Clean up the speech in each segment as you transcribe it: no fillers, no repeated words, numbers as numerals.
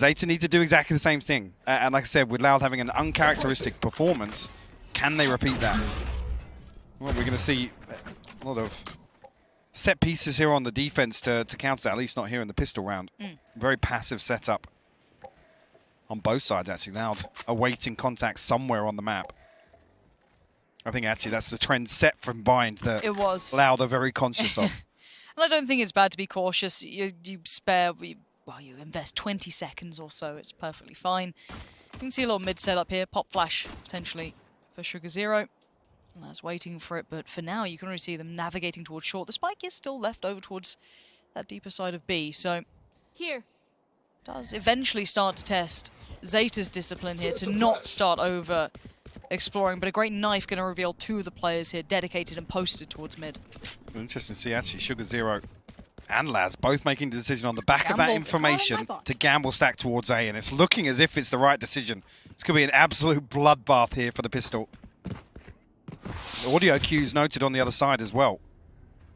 Zeta need to do exactly the same thing. And like I said, with Loud having an uncharacteristic performance, can they repeat that? Well, we're going to see a lot of set pieces here on the defense to counter that, at least not here in the pistol round. Very passive setup on both sides, actually. Loud awaiting contact somewhere on the map. I think actually that's the trend set from Bind that it was. Loud are very conscious of. And I don't think it's bad to be cautious. You spare, well, you invest 20 seconds or so. It's perfectly fine. You can see a little mid setup here. Pop flash potentially for Sugar Zero. And that's waiting for it, but for now you can already see them navigating towards short. The spike is still left over towards that deeper side of B, so here does eventually start to test Zeta's discipline here to not start over exploring, but a great knife going to reveal two of the players here dedicated and posted towards mid. Interesting to see actually Sugar Zero and Laz both making the decision on the back of that information to gamble stack towards A, and it's looking as if it's the right decision. It's going to be an absolute bloodbath here for the pistol. The audio cues noted on the other side as well.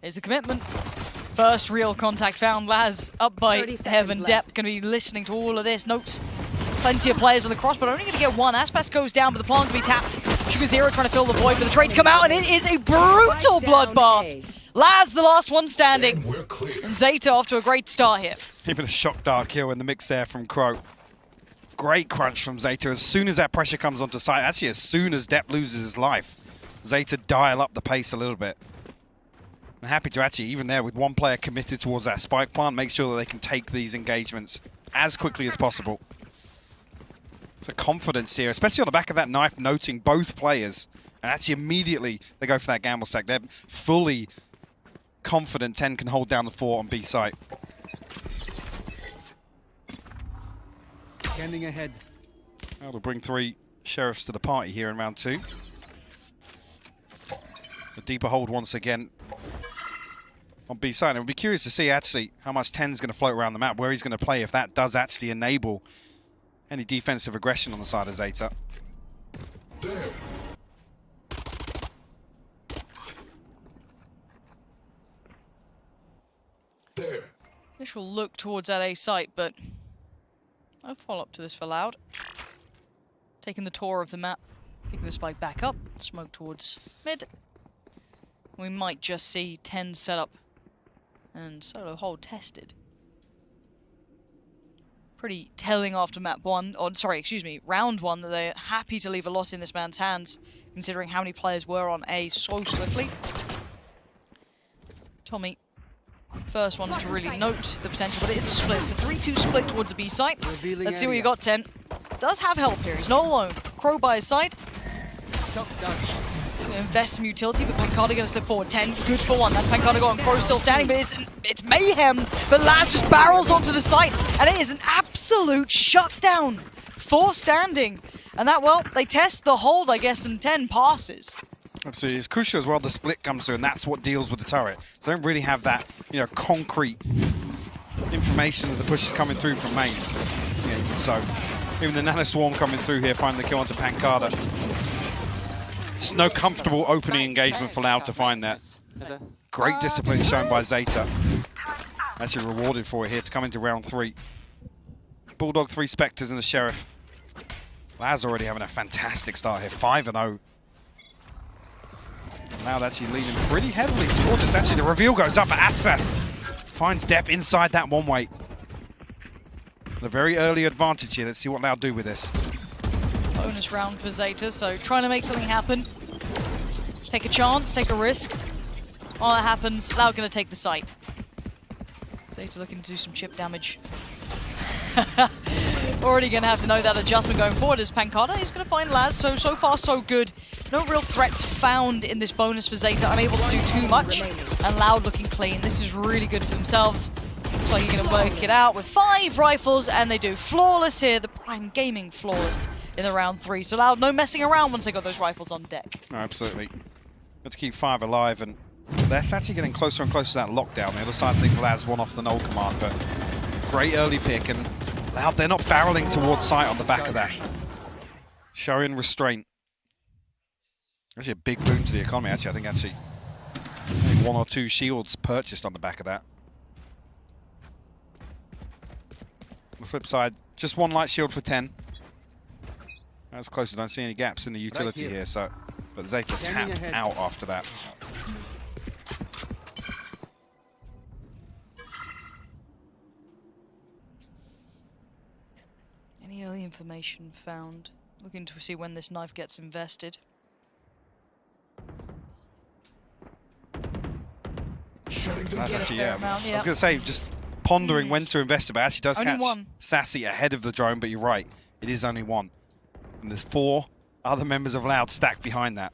Here's the commitment. First real contact found. Laz up by Heaven. Depp going to be listening to all of this. Notes plenty of players on the cross, but only going to get one. Aspas goes down, but the plant can be tapped. Sugar Zero trying to fill the void for the trade to come out, and it is a brutal bloodbath. Laz, the last one standing. And Zeta off to a great start here. Even a shock dart kill in the mix there from Crow. Great crunch from Zeta as soon as that pressure comes onto site. Actually, as soon as Depp loses his life, Zeta dial up the pace a little bit. I'm happy to actually, even there with one player committed towards that spike plant, make sure that they can take these engagements as quickly as possible. So confidence here, especially on the back of that knife, noting both players. And actually immediately they go for that gamble stack. They're fully confident 10 can hold down the fort on B site. Scanning ahead. That'll bring 3 sheriffs to the party here in round 2. A deeper hold once again on B side. And we'll be curious to see actually how much 10's going to float around the map, where he's going to play, if that does actually enable any defensive aggression on the side of Zeta. Initial look towards that A site, but no follow-up to this for Loud. Taking the tour of the map, picking the spike back up, smoke towards mid. We might just see 10 set up and solo hold tested. Pretty telling after map 1, or sorry, excuse me, round 1, that they're happy to leave a lot in this man's hands, considering how many players were on A so swiftly. Tommy, first one to really note the potential, but it is a split. It's a 3-2 split towards the B site. Let's see what you got, 10. Does have help here, he's not alone. Crow by his side. Invest some utility, but Pancada going to slip forward. 10, good for one. That's Pancada going. Crow still standing, but it's mayhem. But Laz just barrels onto the site, and it is an absolute shutdown for standing. And that, well, they test the hold, I guess, and 10 passes. Absolutely, it's crucial as well. The split comes through, and that's what deals with the turret. So they don't really have that, you know, concrete information that the push is coming through from main. Yeah, so even the Nano Swarm coming through here, finding the kill onto Pancada. Just no comfortable opening engagement for Loud to find that. Great discipline shown by Zeta. Actually rewarded for it here to come into round 3. Bulldog, 3 Spectres and the Sheriff. Laz already having a fantastic start here, 5-0. Loud actually leaning pretty heavily towards us. Actually, the reveal goes up for Aspas. Finds Depp inside that one-way. A very early advantage here. Let's see what Loud do with this. Bonus round for Zeta, so trying to make something happen. Take a chance, take a risk. While that happens, Loud going to take the site. Zeta looking to do some chip damage. Already going to have to know that adjustment going forward as Pancada is going to find Laz, so far so good. No real threats found in this bonus for Zeta, unable to do too much. And Loud looking clean. This is really good for themselves. Looks like you're going to work it out with 5 rifles, and they do. Flawless here, the Prime Gaming flawless in the round 3. So Loud, no messing around once they got those rifles on deck. No, absolutely. Got to keep 5 alive, and that's actually getting closer and closer to that lockdown. The other side, I think Laz won off the null command, but great early pick, and Loud, they're not barreling towards sight on the back of that. Showing restraint. Actually a big boon to the economy, actually. I think actually maybe 1 or 2 shields purchased on the back of that. On the flip side, just one light shield for 10. That's close. I don't see any gaps in the utility here. So, but Zeta tapped out after that. Any early information found? Looking to see when this knife gets invested. That's actually, yeah. Amount, yeah. I was going to say, just pondering when to invest it, but actually does Only catch one. Sassy ahead of the drone, but you're right. It is only one. And there's 4 other members of Loud stacked behind that.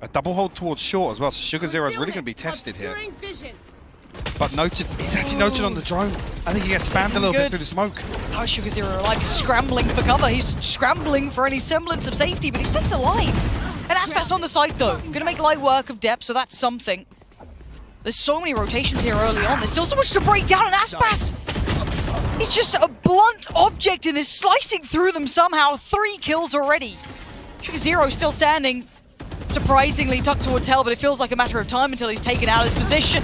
A double hold towards short as well, so Sugar Zero is really going to be tested here. But noted, he's actually noted on the drone. I think he gets spammed a little bit through the smoke. Oh, Sugar Zero alive. He's scrambling for cover. He's scrambling for any semblance of safety, but he stays alive. And Aspas on the side, though. Going to make light work of depth, so that's something. There's so many rotations here early on. There's still so much to break down, and Aspas, he's just a blunt object and is slicing through them somehow. 3 kills already. Sugar Zero still standing, surprisingly tucked towards hell, but it feels like a matter of time until he's taken out of his position.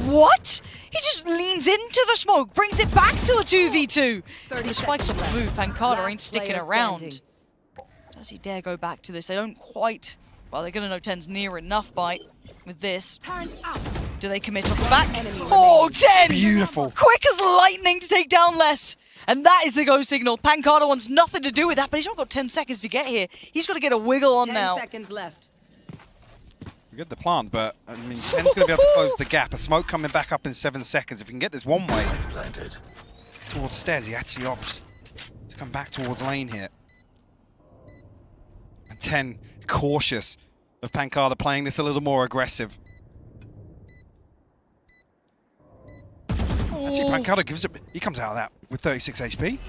What? He just leans into the smoke, brings it back to a 2v2. The spike's on the move. Pancada ain't sticking around. Does he dare go back to this? They don't quite. Well, they're going to know 10's near enough bite with this. Do they commit off the back? Oh, 10! Beautiful. Quick as lightning to take down less. And that is the go signal. Pancada wants nothing to do with that, but he's only got 10 seconds to get here. He's got to get a wiggle on 10 now. 10 seconds left. We get the plant, but I mean, 10's going to be able to close the gap. A smoke coming back up in 7 seconds. If he can get this one way towards stairs, he actually opts to come back towards lane here. And 10 cautious of Pancada playing this a little more aggressive. Actually, Pancada gives it. He comes out of that with 36 HP.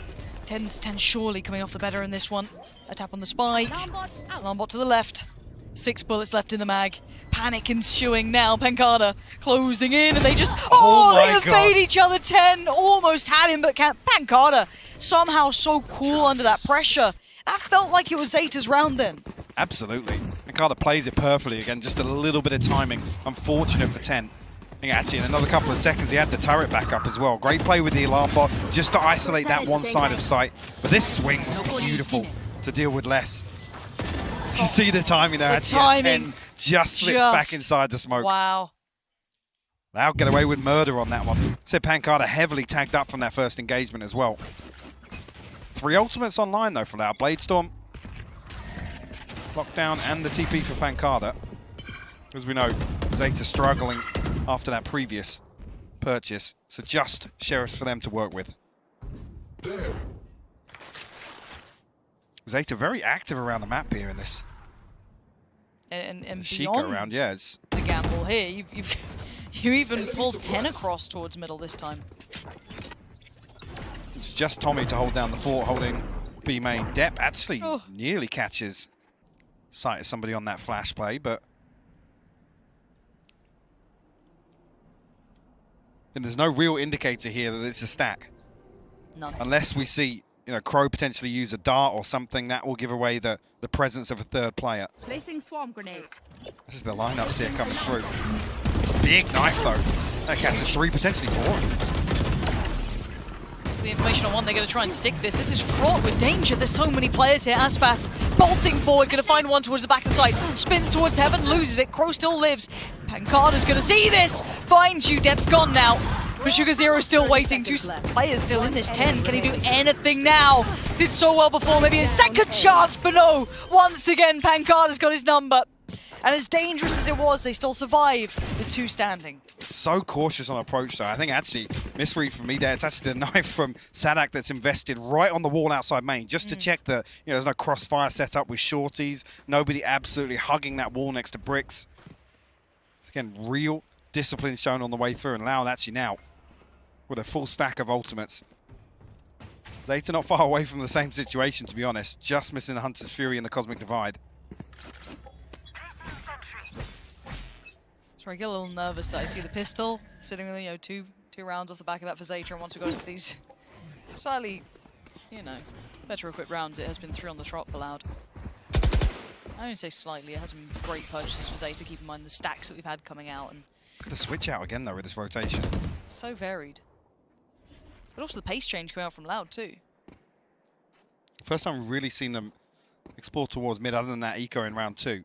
10's surely coming off the better in this one. A tap on the spike. Alarmbot to the left. 6 bullets left in the mag. Panic ensuing now. Pancada closing in, and they just they evade each other. 10 almost had him, but can't. Pancada somehow so cool under that pressure. That felt like it was Zeta's round then. Absolutely. Pancada plays it perfectly again. Just a little bit of timing. Unfortunate for 10. I think actually in another couple of seconds he had the turret back up as well. Great play with the alarm bot just to isolate that one side of sight. But this swing was beautiful to deal with less. You see the timing there. Actually, 10 just slips back inside the smoke. Wow. Loud get away with murder on that one. Said Pancada heavily tagged up from that first engagement as well. 3 ultimates online though for Loud. Bladestorm, Lockdown, and the TP for Pancada. As we know, Zeta struggling after that previous purchase. So just Sheriffs for them to work with. Zeta very active around the map here in this. And Sheikah beyond around, yeah. It's the gamble here, you even pulled 10 across towards middle this time. It's just Tommy to hold down the fort, holding B main. Depp actually nearly catches sight of somebody on that flash play, but and there's no real indicator here that it's a stack. None. Unless we see, you know, Crow potentially use a dart or something, that will give away the presence of a third player. Placing swarm grenade. This is the lineups here coming through. Big knife though. That catches 3, potentially 4. The information on one, they're going to try and stick this. This is fraught with danger. There's so many players here. Aspas bolting forward, going to find one towards the back of the site. Spins towards heaven, loses it. Crow still lives. Pancada's going to see this. Finds you. Dep's gone now. But Sugar Zero still waiting. 2 players still in this 10. Can he do anything now? Did so well before. Maybe a second chance, but no. Once again, Pancada's got his number. And as dangerous as it was, they still survived. The 2 standing. So cautious on approach though. I think actually, misread from me there, it's actually the knife from Sadak that's invested right on the wall outside main, just to check that, you know, there's no crossfire set up with shorties, nobody absolutely hugging that wall next to bricks. Again, real discipline shown on the way through, and Loud actually now with a full stack of ultimates. Zeta not far away from the same situation, to be honest, just missing the Hunter's Fury and the Cosmic Divide. So I get a little nervous that I see the pistol sitting with, you know, two rounds off the back of that for Zeta and want to go into these slightly, you know, better equipped rounds. It has been 3 on the trot for Loud. I only say slightly, it has been great purchases for Zeta, keep in mind the stacks that we've had coming out. And Look at the switch out again though with this rotation. so varied. But also the pace change coming out from Loud too. First time we've really seen them explore towards mid, other than that eco in round 2.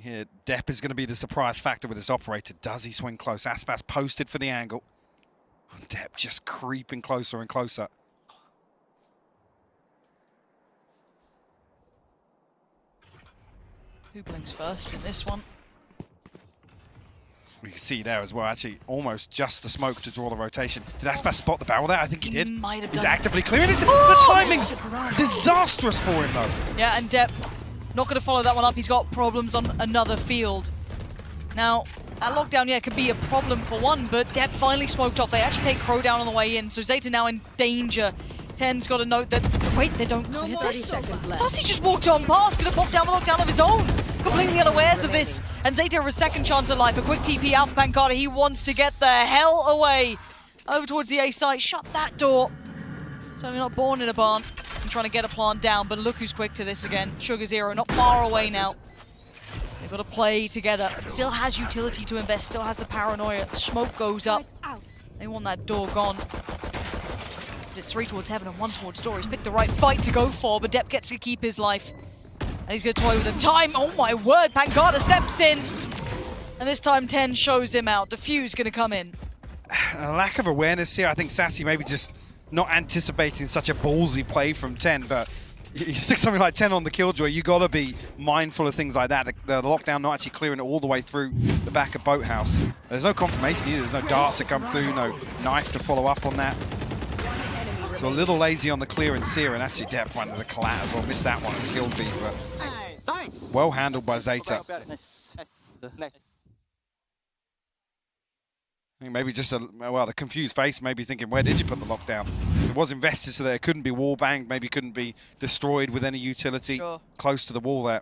Here, Depp is going to be the surprise factor with this operator. Does he swing close? Aspas posted for the angle. Depp just creeping closer and closer. Who blinks first in this one? We can see there as well, actually, almost just the smoke to draw the rotation. Did Aspas spot the barrel there? I think he did. Might have He's done. actively clearing this. The timing's disastrous for him, though. Yeah, and Depp not going to follow that one up. He's got problems on another field. Now, that lockdown, yeah, could be a problem for one, but Depp finally smoked off. They actually take Crow down on the way in, so Zeta now in danger. Ten's got to note that, wait, they don't clear this. Sassy just walked on past, going to pop down the lockdown of his own. Completely unawares of this. And Zeta have a second chance at life. A quick TP out for Pancada. He wants to get the hell away. Over towards the A site. Shut that door. Certainly not born in a barn. I'm trying to get a plant down, but look who's quick to this again. Sugar Zero, not far away now. They've got to play together. It still has utility to invest, still has the paranoia. The smoke goes up. They want that door gone. It's 3 towards heaven and 1 towards door. He's picked the right fight to go for, but Depp gets to keep his life. And he's going to toy with him. Time, oh my word, Pancada steps in. And this time 10 shows him out. Diffuse going to come in. A lack of awareness here. I think Sassy maybe just not anticipating such a ballsy play from 10, but you stick something like 10 on the Killjoy, you got to be mindful of things like that. The lockdown not actually clearing it all the way through the back of Boathouse. There's no confirmation either. There's no dart to come through, no knife to follow up on that. So a little lazy on the clearance here, and actually Depp went to the collat as well. Missed that one at the kill feed, but well handled by Zeta. I think maybe just the confused face, maybe thinking, where did you put the lockdown? It was invested so that it couldn't be wall banged, maybe couldn't be destroyed with any utility close to the wall there.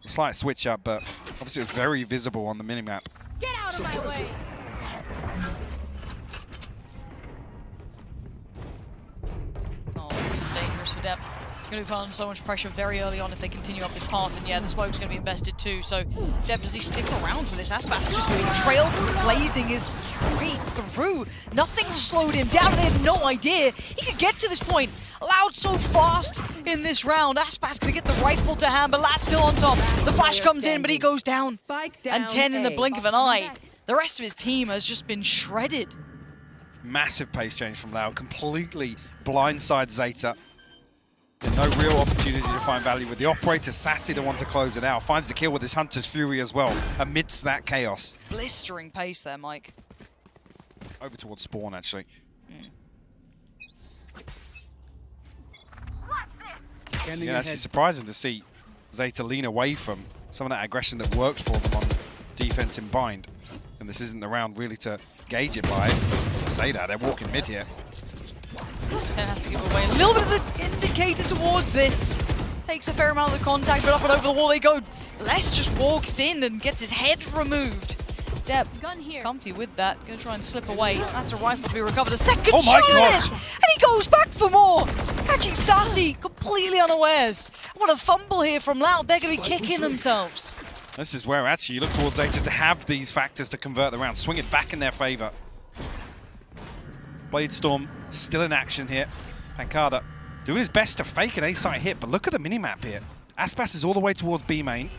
A slight switch up, but obviously it was very visible on the minimap. Get out of my way! Oh, this is dangerous for Depp. Going to be under so much pressure very early on if they continue up this path, and yeah, the smoke's going to be invested too. So Depp, does he stick around for this? Aspas just going to be trailblazing his way through. Nothing slowed him down. They had no idea he could get to this point. Loud so fast in this round. Aspas going to get the rifle to hand, but Lat's still on top. The flash comes in, but he goes down. And 10 in the blink of an eye. The rest of his team has just been shredded. Massive pace change from Loud. Completely blindside Zeta. No real opportunity to find value with the operator. Sassy the one to close it out. Finds the kill with his Hunter's Fury as well amidst that chaos. Blistering pace there, Mike. Over towards spawn, actually. Yeah, actually surprising to see Zeta lean away from some of that aggression that works for them on defense in bind. And this isn't the round really to gauge it by. Say that, they're walking mid here. 10 has to give away a little bit of the indicator towards this. Takes a fair amount of the contact, but up and over the wall they go. Les just walks in and gets his head removed. Depp, comfy with that. Gonna try and slip away. That's a rifle to be recovered. A second oh my shot God. at it! And he goes back for more! Catching Sassy completely unawares. What a fumble here from Loud. They're gonna be kicking themselves. This is where actually you look towards Zeta to have these factors to convert the round. Swing it back in their favor. Bladestorm still in action here. Pancada doing his best to fake an A-site hit, but look at the minimap here. Aspas is all the way towards B main.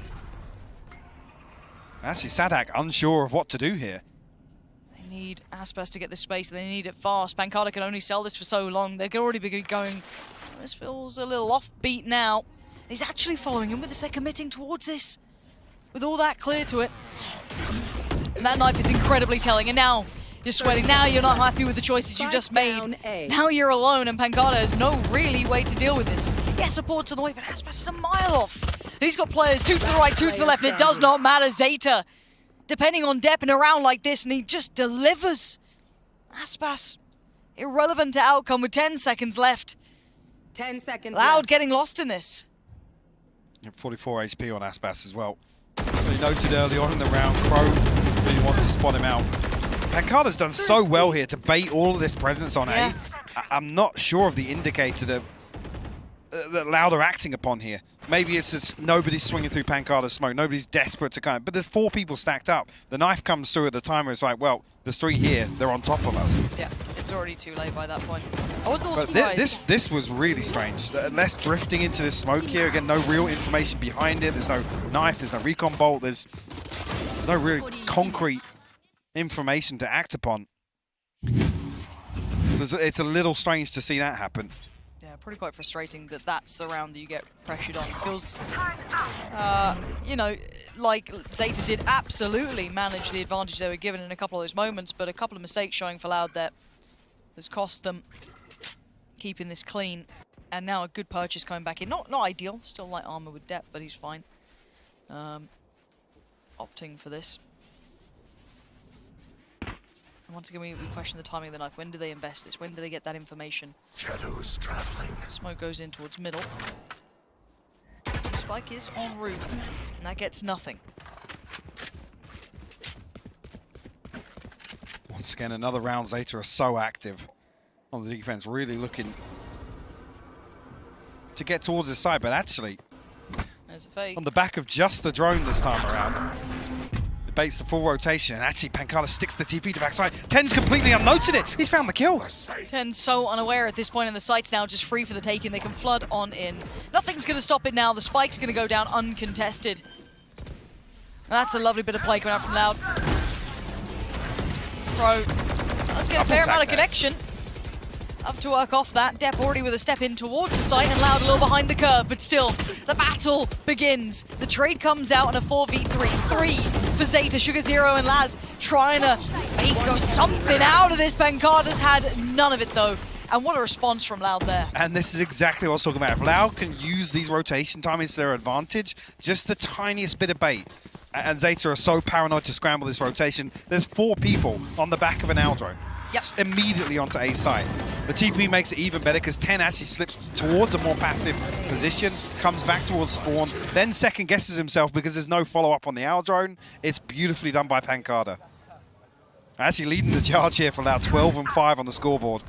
Actually, Sadak unsure of what to do here. They need Aspas to get this space, and they need it fast. Pancada can only sell this for so long. They could already be going, oh, this feels a little offbeat now. He's actually following him with this. They're committing towards this. With all that clear to it. And that knife is incredibly telling. And now you're sweating. Now you're not happy with the choices you just made. Now you're alone, and Pancada has no really way to deal with this. Yes, support's on the way, but Aspas is a mile off. And he's got players 2 to the right, 2 to the left, and it does not matter. Zeta, depending on Depp in a round like this, and he just delivers. Aspas, irrelevant to outcome with 10 seconds left. 10 seconds Loud left. getting lost in this. 44 HP on Aspas as well. They noted early on in the round, Crow really wants to spot him out. Pancada's done so well here to bait all of this presence on A. I'm not sure of the indicator that that Loud are acting upon here. Maybe it's just nobody's swinging through Pancada's smoke. Nobody's desperate to kind of, but there's 4 people stacked up. The knife comes through at the time where it's like, well, there's 3 here. They're on top of us. Yeah, it's already too late by that point. I was a little But surprised. this was really strange. Less drifting into this smoke here. Again, no real information behind it. There's no knife. There's no recon bolt. There's no real concrete information to act upon. So it's a little strange to see that happen. Yeah, probably quite frustrating that that's the round that you get pressured on. It feels, you know, like Zeta did absolutely manage the advantage they were given in a couple of those moments, but a couple of mistakes showing for Loud there has cost them keeping this clean. And now a good purchase coming back in. Not ideal, still light armor with depth, but he's fine. Opting for this. And once again, we question the timing of the knife. When do they invest this? When do they get that information? Shadows traveling. Smoke goes in towards middle. Spike is en route, and that gets nothing. Once again, another round. Zeta are so active on the defense, really looking to get towards his side, but actually, There's a fake. on the back of just the drone this time around, it baits the full rotation, and actually Pancada sticks the TP to backside. Ten's completely unnoted it. He's found the kill. 10 so unaware at this point, and the site's now just free for the taking. They can flood on in. Nothing's going to stop it now. The spike's going to go down uncontested. And that's a lovely bit of play coming out from Loud. Pro. Let's get a fair amount of connection. Up to work off that. Depp already with a step in towards the site, and Loud a little behind the curve, but still, the battle begins. The trade comes out in a 4v3. 3 for Zeta. Sugar Zero and Laz trying to make something out of this. Pancada's had none of it, though. And what a response from Loud there. And this is exactly what I was talking about. If Loud can use these rotation timings to their advantage, just the tiniest bit of bait. And Zeta are so paranoid to scramble this rotation. There's 4 people on the back of an L drone. Yep. Immediately onto A site. The TP makes it even better because 10 actually slips towards a more passive position, comes back towards spawn, then second guesses himself because there's no follow-up on the L drone. It's beautifully done by Pancada. Actually leading the charge here for Loud, 12 and 5 on the scoreboard.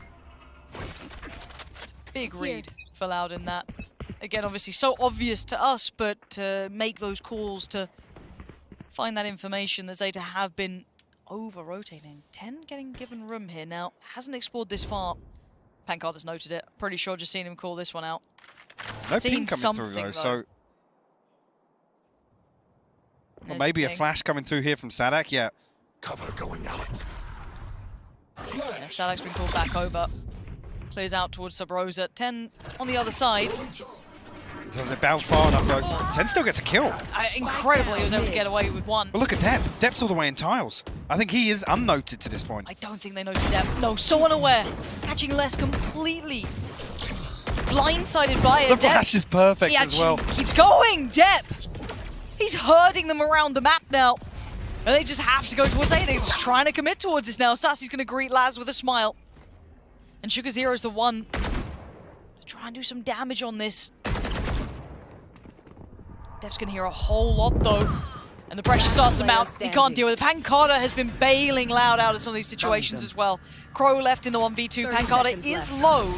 Big read for Loud in that. Again, obviously so obvious to us, but to make those calls to find that information that Zeta have been over-rotating. 10 getting given room here now. Hasn't explored this far. Pancada's noted it. Pretty sure just seen him call this one out. No Seen ping coming through though, so... Or maybe a flash coming through here from Sadak, yeah. Cover going out. Yeah, Sadak's been called back over. Clears out towards Sub Rosa. 10 on the other side. Does it bounce far enough though? 10 still gets a kill. Incredibly, he was able to get away with one. But look at Depp. Depp's all the way in tiles. I think he is unnoted to this point. I don't think they noted Depp. No, so unaware. Catching less completely blindsided by it. The flash is perfect he as well. Keeps going, Depp. He's herding them around the map now. And they just have to go towards A. They're just trying to commit towards this now. Sassy's going to greet Laz with a smile. And Sugar Zero's the one to try and do some damage on this. Depp's going to hear a whole lot, though. And the pressure starts to mount. He can't deal with it. Pancada has been bailing Loud out of some of these situations as well. Crow left in the 1v2. Pancada is low.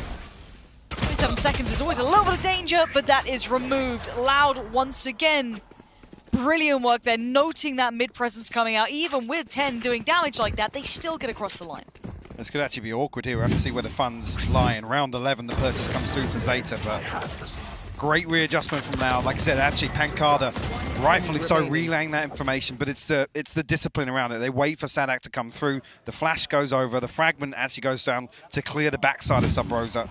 27 seconds is always a little bit of danger, but that is removed. Loud once again. Brilliant work there, noting that mid-presence coming out. Even with 10 doing damage like that, they still get across the line. This could actually be awkward here. We have to see where the funds lie. In round 11, the purchase comes through for Zeta, but great readjustment from Loud. Like I said, actually Pancada, rightfully so, relaying that information, but it's the discipline around it. They wait for Sadak to come through. The flash goes over. The fragment actually goes down to clear the backside of Sub Rosa.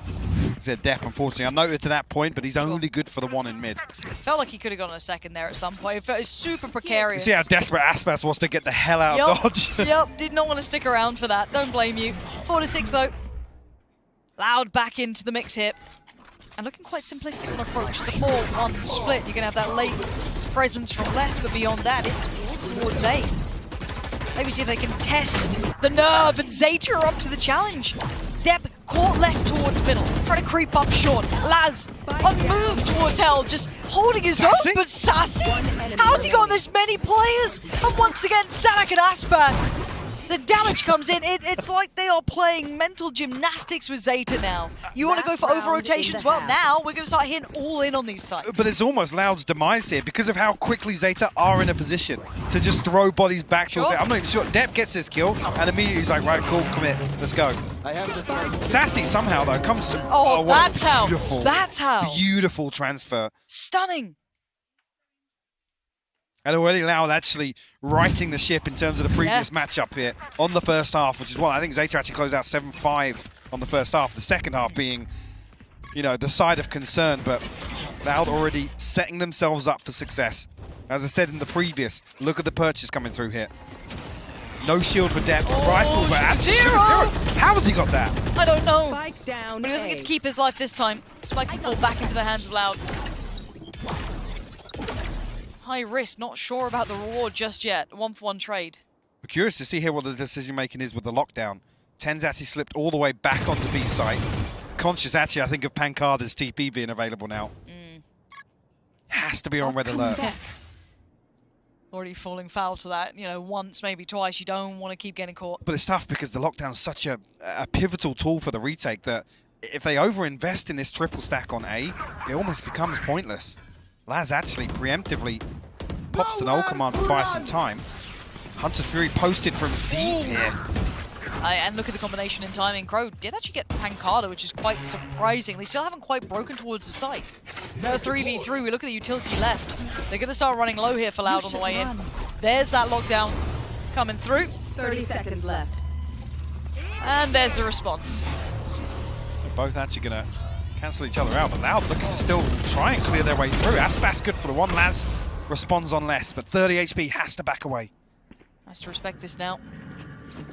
Said Depp, unfortunately. I noted to that point, but he's only good for the one in mid. Felt like he could have gone a second there at some point. It felt super precarious. You see how desperate Aspas was to get the hell out of Dodge. Yep, did not want to stick around for that. Don't blame you. 4-6 though. Loud back into the mix here. And looking quite simplistic on approach. It's a 4-1 split. You're going to have that late presence from Les, but beyond that, it's all towards A. Maybe see if they can test the nerve, and Zeta are up to the challenge. Depp caught less towards middle, trying to creep up short. Laz unmoved towards Hell, just holding his own, but Sassy? How's he got this many players? And once again, Sadak and Aspas The damage comes in. It's like they are playing mental gymnastics with Zeta now. You want to go for Last round over-rotations? in the Well, half. now we're going to start hitting all in on these sites. But it's almost Loud's demise here because of how quickly Zeta are in a position to just throw bodies back towards it. I'm not even sure. Depp gets this kill, and immediately he's like, right, cool, commit, let's go. Sassy somehow, though, comes to... Oh, what a that's how. beautiful, That's how. beautiful transfer. Stunning. And already Loud actually righting the ship in terms of the previous matchup here on the first half, which is what I think Zeta actually closed out 7-5 on the first half. The second half being, you know, the side of concern, but Loud already setting themselves up for success. As I said in the previous, look at the purchase coming through here. No shield for Depp, rifle, but actually Zero. how has he got that? I don't know. Spike down. But he doesn't A. get to keep his life this time. Spike can fall back into the hands of Loud. High risk, not sure about the reward just yet. 1-for-1 trade. We're curious to see here what the decision making is with the lockdown. Ten's actually slipped all the way back onto B site. Conscious actually, I think, of Pancada's TP being available now. Has to be on red alert. Already falling foul to that. You know, once, maybe twice. You don't want to keep getting caught. But it's tough because the lockdown's such a pivotal tool for the retake that if they overinvest in this triple stack on A, it almost becomes pointless. Laz actually preemptively pops the null command to buy some time. Hunter's Fury posted from deep here. And look at the combination in timing. Crow did actually get Pancada, which is quite surprising. They still haven't quite broken towards the site. No 3v3. We look at the utility left. They're going to start running low here for Loud on the way in. There's that lockdown coming through. 30 seconds left. And there's the response. They're both actually going to cancel each other out, but Loud looking to still try and clear their way through. Aspas good for the one. Laz responds on less, but 30 HP has to back away. Has to respect this now.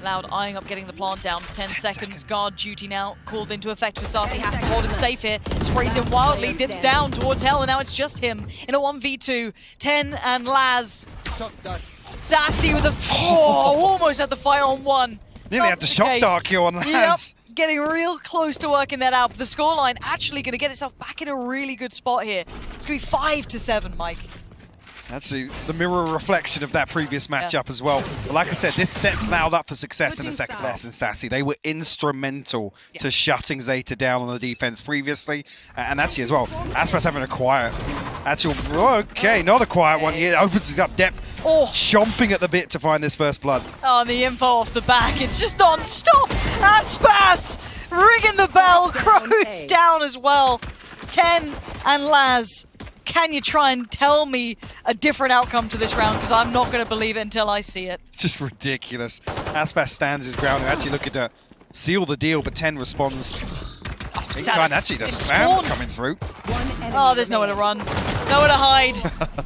Loud eyeing up getting the plant down. 10 seconds. Guard duty now called into effect for Sassy. Has to hold him safe here. Sprays him wildly. Dips down towards Hell, and now it's just him in a 1v2. 10 and Laz. Sassy with a... Oh, almost had the fire on one. Nearly had the shock dart kill on Laz. Yep, getting real close to working that out. But the scoreline actually going to get itself back in a really good spot here. It's going to be 5-7, Mike. Actually, the mirror reflection of that previous matchup as well. But like I said, this sets Loud up for success in the second lesson, Sassy. They were instrumental to shutting Zeta down on the defense previously. And actually as well, Aspas having a quiet, not a quiet one. He opens his up depth, chomping at the bit to find this first blood. Oh, and the info off the back, it's just non-stop. Aspas ringing the bell, Crow's down as well. 10 and Laz. Can you try and tell me a different outcome to this round? Because I'm not going to believe it until I see it. It's just ridiculous. Aspas stands his ground and actually looking to seal the deal, but 10 responds. Actually, the spam coming through. Oh, there's nowhere to run. Nowhere to hide.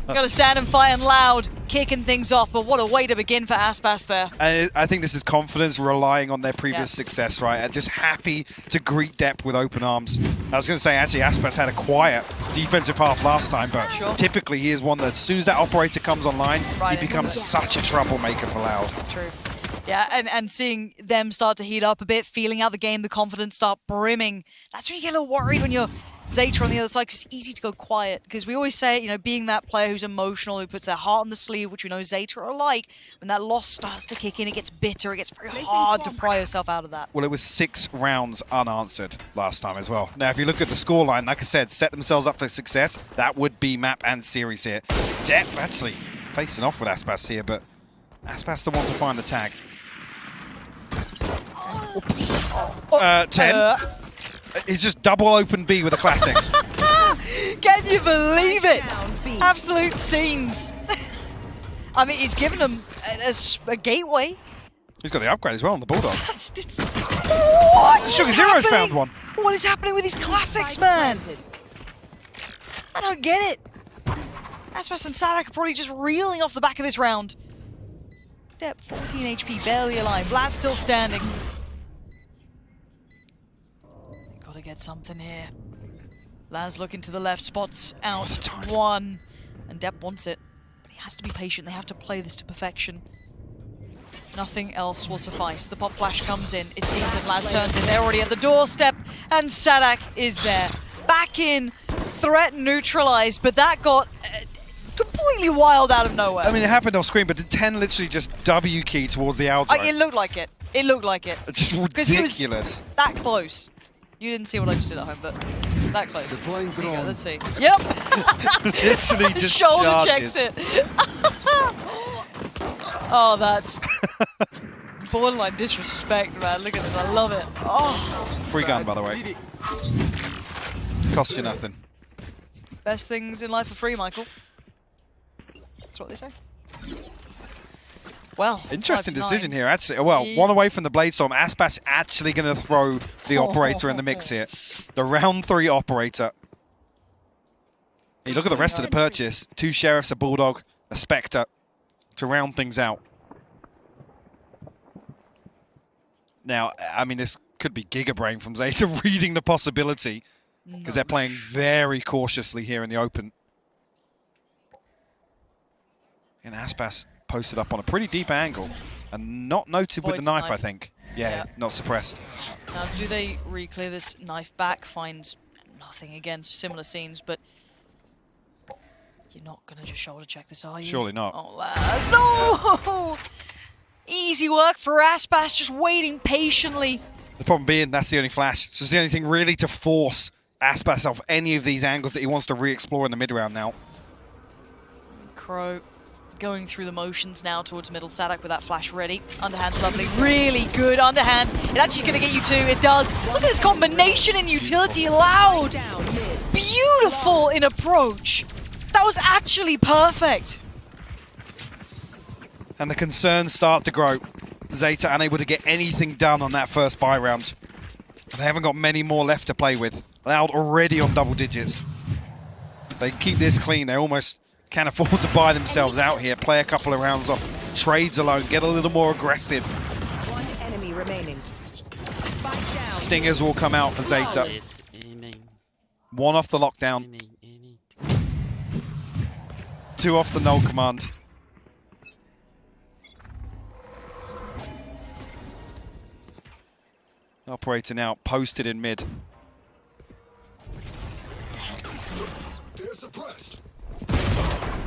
Got to stand and fight and Loud, kicking things off. But what a way to begin for Aspas there. And I think this is confidence relying on their previous success, right? And just happy to greet Depp with open arms. I was going to say, actually, Aspas had a quiet defensive half last time, but typically he is one that as soon as that operator comes online, he becomes such a troublemaker for Loud. True. Yeah, and seeing them start to heat up a bit, feeling out the game, the confidence start brimming. That's when you get a little worried when you're Zeta on the other side, because it's easy to go quiet. Because we always say, you know, being that player who's emotional, who puts their heart on the sleeve, which we know Zeta are like, when that loss starts to kick in, it gets bitter, it gets very hard to pry yourself out of that. Well, it was 6 rounds unanswered last time as well. Now, if you look at the scoreline, like I said, set themselves up for success. That would be map and series here. Depp actually facing off with Aspas here, but Aspas the one to find the tag. 10. He's just double open B with a classic. Can you believe it? Absolute scenes. I mean, he's given them a gateway. He's got the upgrade as well on the Bulldog. What? Sugar Zero's found one. What is happening with these classics, man? I don't get it. Aspas and Sadak are probably just reeling off the back of this round. Depp, 14 HP, barely alive. Laz still standing. Gotta get something here. Laz looking to the left, spots out one. And Depp wants it. But he has to be patient. They have to play this to perfection. Nothing else will suffice. The pop flash comes in. It's decent. Laz turns in. They're already at the doorstep. And Sadak is there. Back in. Threat neutralized. But that got completely completely wild out of nowhere. I mean, it happened off screen, but did 10 literally just W key towards the Aldro? It looked like it. It looked like it. It's just 'Cause he was ridiculous. that close. You didn't see what I just did at home, but that close. Deploying There you go, drone. let's see. Yep. Literally just Shoulder charges. checks it. Oh, that's borderline disrespect, man. Look at this. I love it. Oh, Free gun, by the way. Cost you nothing. best things in life are free, Michael. That's what they say. Well, Interesting 5-9. decision here, actually. Well, Yeah. one away from the Bladestorm. Aspas actually going to throw the operator in the mix here. The round 3 operator. You look at the rest of the purchase. 2 Sheriffs, a Bulldog, a Spectre to round things out. Now, I mean, this could be Gigabrain from Zeta reading the possibility because they're playing very cautiously here in the open. And Aspas posted up on a pretty deep angle and not noted with the Avoids the knife, I knife. think. Yeah, not suppressed. Now, do they re-clear this knife back? Find nothing again. Similar scenes, but you're not going to just shoulder check this, are you? Surely not. Oh, Laz, no! Easy work for Aspas, just waiting patiently. The problem being that's the only flash. It's just the only thing really to force Aspas off any of these angles that he wants to re-explore in the mid-round now. Crow going through the motions now towards middle. Sadak with that flash ready. Underhand's lovely. Really good underhand. It actually going to get you 2. It does. Look at this combination in utility. Loud. Beautiful in approach. That was actually perfect. And the concerns start to grow. Zeta unable to get anything done on that first buy round. They haven't got many more left to play with. Loud already on double digits. They keep this clean. They almost can't afford to buy themselves out here. Play a couple of rounds off trades alone. Get a little more aggressive. One enemy remaining. Spike down. Stingers will come out for Zeta. 1 off the lockdown. 2 off the null command. Operator now posted in mid. They're suppressed.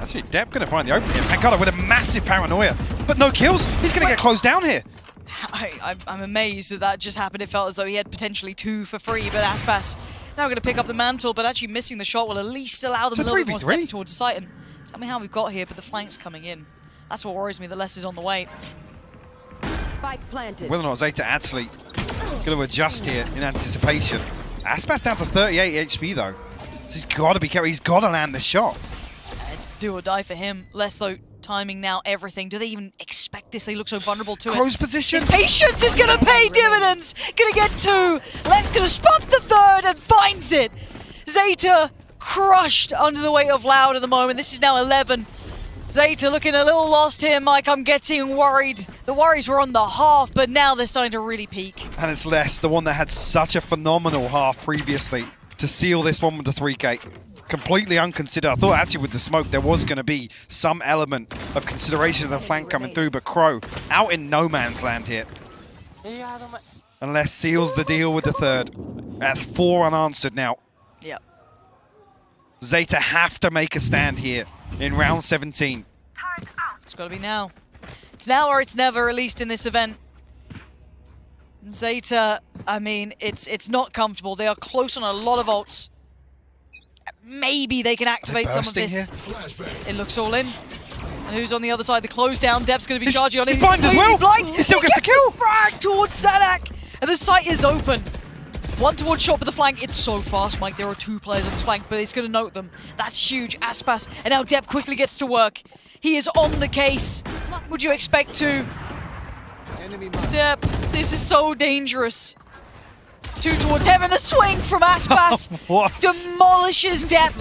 Actually, Depp going to find the opening here. Pancada with a massive paranoia, but no kills. He's going to get closed down here. I'm amazed that that just happened. It felt as though he had potentially 2 for free, but Aspas now going to pick up the mantle, but actually missing the shot will at least allow them It's a a little bit more 3v3. step towards the site. And tell me how we've got here, but the flank's coming in. That's what worries me. The less is on the way. Spike planted. Whether or not Zeta actually going to adjust here in anticipation. Aspas down to 38 HP though. So he's got to be careful. He's got to land the shot. It's do or die for him. Less though, timing now, everything. Do they even expect this? They look so vulnerable to Crow's it. position. His patience is going to pay dividends. Going to get 2. Lex going to spot the 3rd and finds it. Zeta crushed under the weight of Loud at the moment. This is now 11. Zeta looking a little lost here, Mike. I'm getting worried. The worries were on the half, but now they're starting to really peak. And it's Les, the one that had such a phenomenal half previously, to steal this one with the 3K. Completely unconsidered. I thought actually with the smoke there was going to be some element of consideration of the flank coming through, but Crow out in no man's land here. And Les seals the deal with the 3rd. That's 4 unanswered now. Yep. Zeta have to make a stand here in round 17. It's got to be now. It's now or it's never, at least in this event. Zeta, I mean, it's not comfortable. They are close on a lot of ults. Maybe they can activate some of bursting this. here? Flashbang. It looks all in. And who's on the other side? The close down. Depp's going to be He's- charging on it. he's blind as completely well. Blind. He still gets the kill. Frag towards Sadak. And the site is open. 1 towards shot with the flank. It's so fast, Mike. There are 2 players on this flank, but it's going to note them. That's huge. Aspas. And now Depp quickly gets to work. He is on the case. Would you expect to? Depp, this is so dangerous. 2 towards heaven. The swing from Aspas What? demolishes Depp.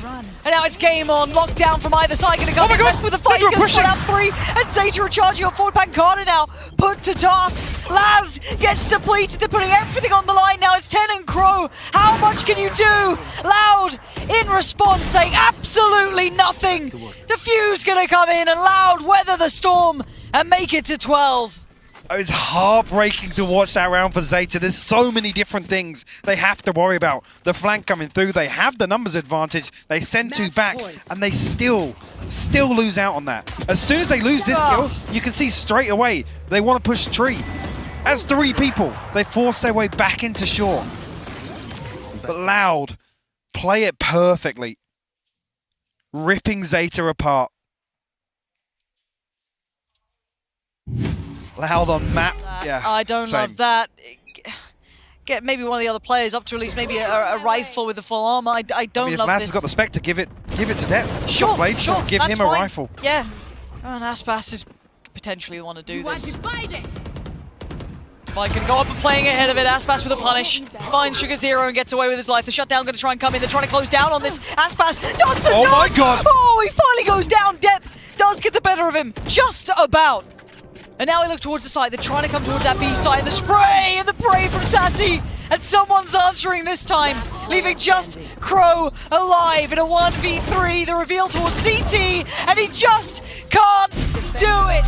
And now it's game on. Lockdown from either side. Going to go Oh my God! with the fight. Zeta He's going to pushing. split out 3. And Zeta are charging on forward. Pancada now put to task. Laz gets depleted. They're putting everything on the line now. It's 10 and Crow. How much can you do? Loud in response saying absolutely nothing. Diffuse going to come in and Loud weather the storm and make it to 12. It's heartbreaking to watch that round for Zeta. There's so many different things they have to worry about. The flank coming through, they have the numbers advantage, they send two back, and they still lose out on that. As soon as they lose this kill, you can see straight away they want to push tree. As 3 people, they force their way back into shore. But Loud play it perfectly, ripping Zeta apart. Loud on map. Yeah, I don't same. love that. Get maybe one of the other players up to at least maybe a rifle with the full armor. I don't If love Laz this. has got the Spectre, give it to Depth. Sure, Blade, sure, give that's him a fine. rifle. Yeah. And Aspas is potentially the one to do this. Mike can go up and playing ahead of it. Aspas with a punish. Finds Sugar Zero and gets away with his life. The shutdown going to try and come in. They're trying to close down on this. Aspas does the Oh my dodge! God. Oh, he finally goes down. Depth does get the better of him. Just about. And now we look towards the side. They're trying to come towards that B side. The spray and the spray from Sassy. And someone's answering this time, leaving just Crow alive in a 1v3. The reveal towards CT, and he just can't do it.